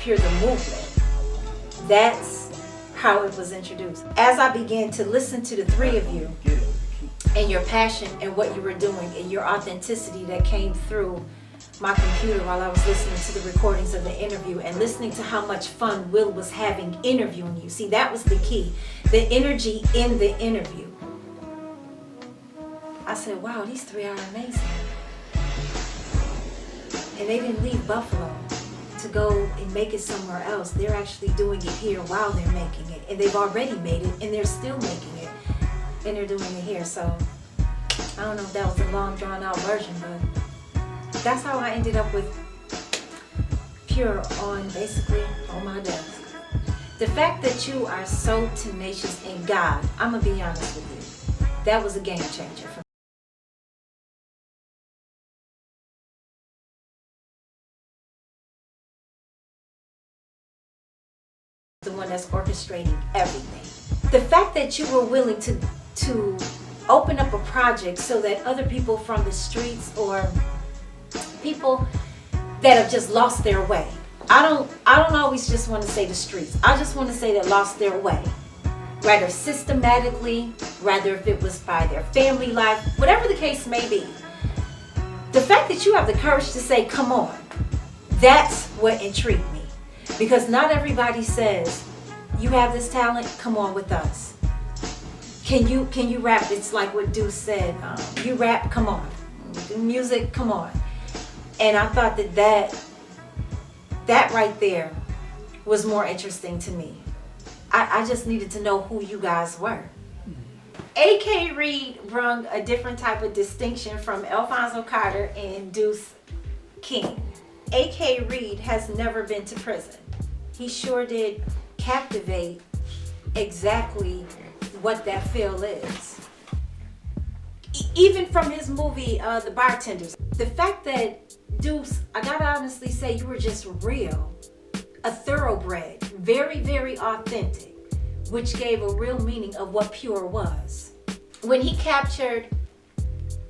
Pure the movement. That's how it was introduced. As I began to listen to the three of you and your passion and what you were doing and your authenticity that came through my computer while I was listening to the recordings of the interview and listening to how much fun Will was having interviewing you. See, that was the key. The energy in the interview. I said, wow, these three are amazing. And they didn't leave Buffalo to go and make it somewhere else. They're actually doing it here while they're making it. And they've already made it and they're still making it. And they're doing it here. So I don't know if that was a long drawn out version, but that's how I ended up with Pure basically on my desk. The fact that you are so tenacious in God, I'm gonna be honest with you, that was a game changer for me. The one that's orchestrating everything. The fact that you were willing to open up a project so that other people from the streets or people that have just lost their way. I don't always just want to say the streets. I just want to say that lost their way. Rather systematically, rather if it was by their family life, whatever the case may be. The fact that you have the courage to say, come on, that's what intrigued me. Because not everybody says, you have this talent, come on with us. Can you rap? It's like what Deuce said, you rap, come on. Do music, come on. And I thought that right there was more interesting to me. I just needed to know who you guys were. A.K. Reed brung a different type of distinction from Alphonso Carter and Deuce King. A.K. Reed has never been to prison. He sure did captivate exactly what that feel is. Even from his movie, The Bartenders. The fact that Deuce, I gotta honestly say, you were just real. A thoroughbred, very, very authentic, which gave a real meaning of what Pure was. When he captured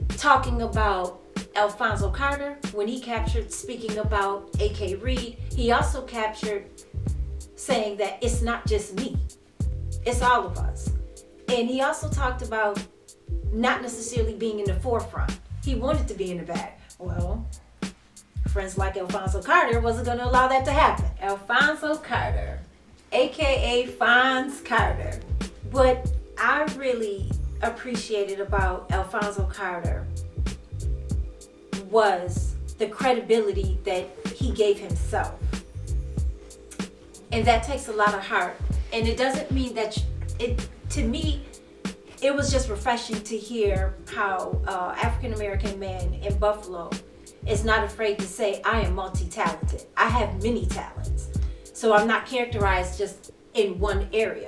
talking about Alphonso Carter, when he captured speaking about A.K. Reed, he also captured saying that it's not just me, it's all of us. And he also talked about not necessarily being in the forefront. He wanted to be in the back. Well, friends like Alphonso Carter wasn't going to allow that to happen. Alphonso Carter, aka Fonz Carter. What I really appreciated about Alphonso Carter was the credibility that he gave himself. And that takes a lot of heart. And it doesn't mean that to me, it was just refreshing to hear how African-American man in Buffalo is not afraid to say, I am multi-talented. I have many talents. So I'm not characterized just in one area.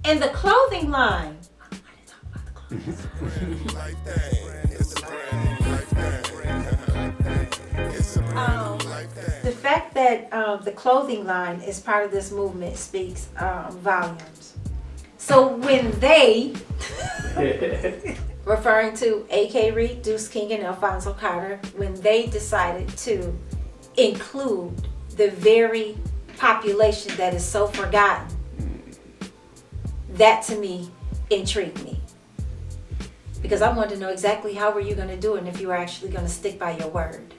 And the clothing line, I didn't talk about the clothing the fact that the clothing line is part of this movement speaks volumes. So when they, referring to A.K. Reed, Deuce King, and Alphonso Carter, when they decided to include the very population that is so forgotten, that to me intrigued me. Because I wanted to know exactly how were you going to do it and if you were actually going to stick by your word.